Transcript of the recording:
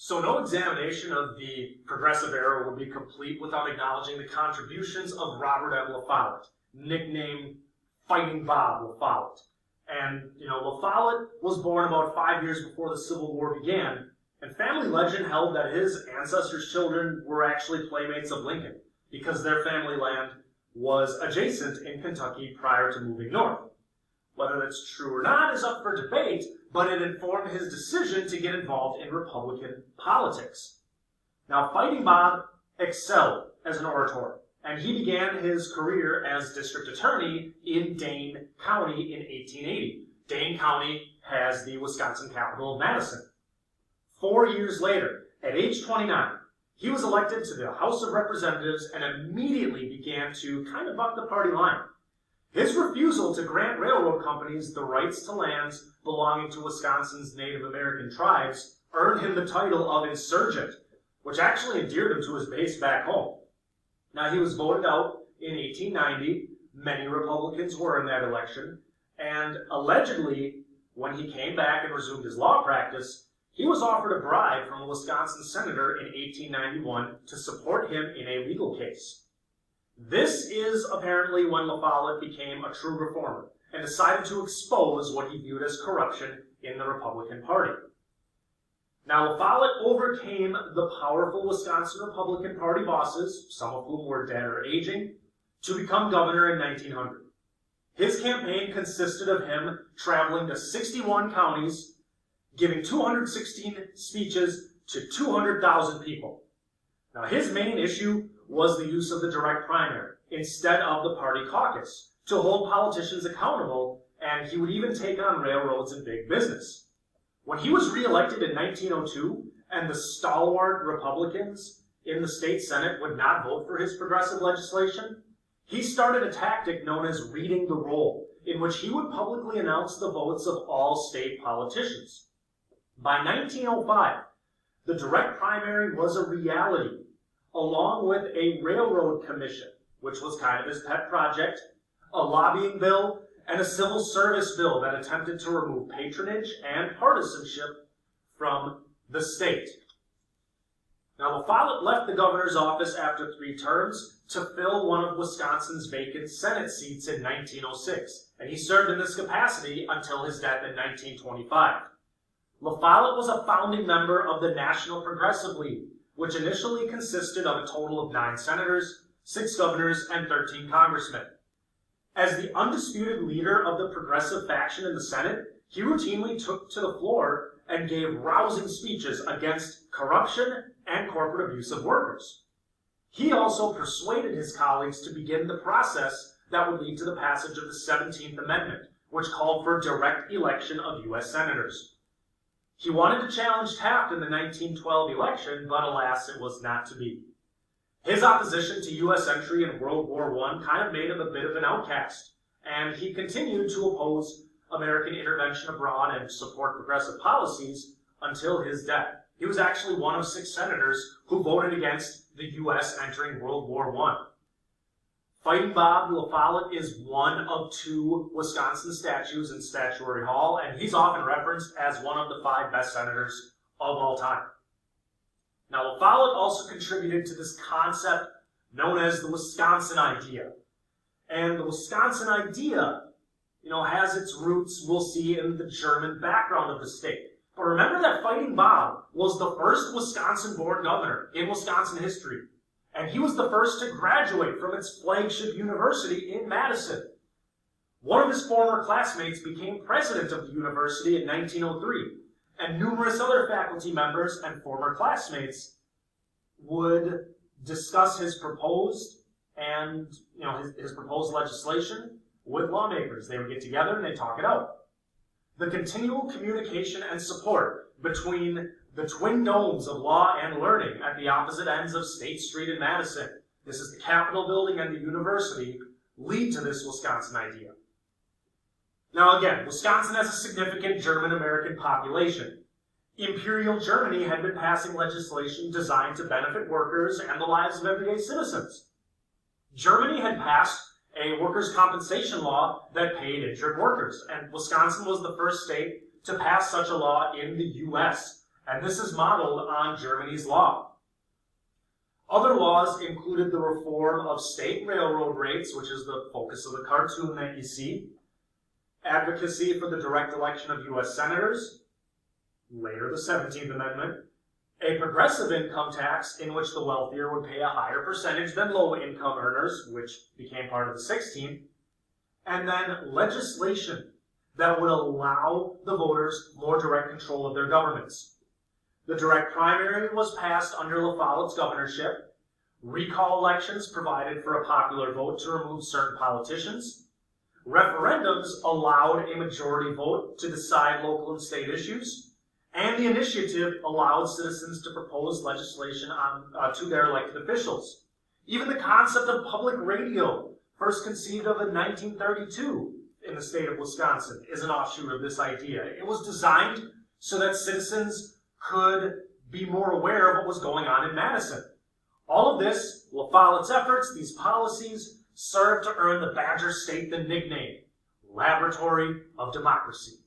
So no examination of the Progressive Era would be complete without acknowledging the contributions of Robert M. La Follette, nicknamed Fighting Bob La Follette. And, La Follette was born about 5 years before the Civil War began, and family legend held that his ancestors' children were actually playmates of Lincoln, because their family land was adjacent in Kentucky prior to moving north. Whether that's true or not is up for debate, but it informed his decision to get involved in Republican politics. Now, Fighting Bob excelled as an orator, and he began his career as district attorney in Dane County in 1880. Dane County has the Wisconsin capital of Madison. 4 years later, at age 29, he was elected to the House of Representatives and immediately began to kind of buck the party line. His refusal to grant railroad companies the rights to lands belonging to Wisconsin's Native American tribes earned him the title of insurgent, which actually endeared him to his base back home. Now, he was voted out in 1890. Many Republicans were in that election, and allegedly, when he came back and resumed his law practice, he was offered a bribe from a Wisconsin senator in 1891 to support him in a legal case. This is apparently when La Follette became a true reformer and decided to expose what he viewed as corruption in the Republican Party. Now, La Follette overcame the powerful Wisconsin Republican Party bosses, some of whom were dead or aging, to become governor in 1900. His campaign consisted of him traveling to 61 counties, giving 216 speeches to 200,000 people. Now, his main issue was the use of the direct primary instead of the party caucus to hold politicians accountable, and he would even take on railroads and big business. When he was reelected in 1902, and the stalwart Republicans in the state Senate would not vote for his progressive legislation, he started a tactic known as reading the roll, in which he would publicly announce the votes of all state politicians. By 1905, the direct primary was a reality, along with a railroad commission, which was kind of his pet project, a lobbying bill, and a civil service bill that attempted to remove patronage and partisanship from the state. Now, La Follette left the governor's office after 3 terms to fill one of Wisconsin's vacant Senate seats in 1906, and he served in this capacity until his death in 1925. La Follette was a founding member of the National Progressive League, which initially consisted of a total of 9 senators, 6 governors, and 13 congressmen. As the undisputed leader of the progressive faction in the Senate, he routinely took to the floor and gave rousing speeches against corruption and corporate abuse of workers. He also persuaded his colleagues to begin the process that would lead to the passage of the 17th Amendment, which called for direct election of U.S. senators. He wanted to challenge Taft in the 1912 election, but alas, it was not to be. His opposition to U.S. entry in World War I kind of made him a bit of an outcast, and he continued to oppose American intervention abroad and support progressive policies until his death. He was actually one of 6 senators who voted against the U.S. entering World War I. Fighting Bob La Follette is one of 2 Wisconsin statues in Statuary Hall, and he's often referenced as one of the 5 best senators of all time. Now, La Follette also contributed to this concept known as the Wisconsin idea. And the Wisconsin idea, has its roots, we'll see, in the German background of the state. But remember that Fighting Bob was the first Wisconsin-born governor in Wisconsin history. And he was the first to graduate from its flagship university in Madison. One of his former classmates became president of the university in 1903, and numerous other faculty members and former classmates would discuss his proposed his proposed legislation with lawmakers. They would get together and they'd talk it out. The continual communication and support between the twin domes of law and learning at the opposite ends of State Street in Madison, this is the Capitol building and the university, lead to this Wisconsin idea. Now again, Wisconsin has a significant German-American population. Imperial Germany had been passing legislation designed to benefit workers and the lives of everyday citizens. Germany had passed a workers' compensation law that paid injured workers, and Wisconsin was the first state to pass such a law in the U.S. and this is modeled on Germany's law. Other laws included the reform of state railroad rates, which is the focus of the cartoon that you see, advocacy for the direct election of U.S. senators, later the 17th Amendment, a progressive income tax in which the wealthier would pay a higher percentage than low-income earners, which became part of the 16th, and then legislation that would allow the voters more direct control of their governments. The direct primary was passed under La Follette's governorship. Recall elections provided for a popular vote to remove certain politicians. Referendums allowed a majority vote to decide local and state issues. And the initiative allowed citizens to propose legislation to their elected officials. Even the concept of public radio, first conceived of in 1932 in the state of Wisconsin, is an offshoot of this idea. It was designed so that citizens could be more aware of what was going on in Madison. All of this, La Follette's efforts, these policies, served to earn the Badger State the nickname, Laboratory of Democracy.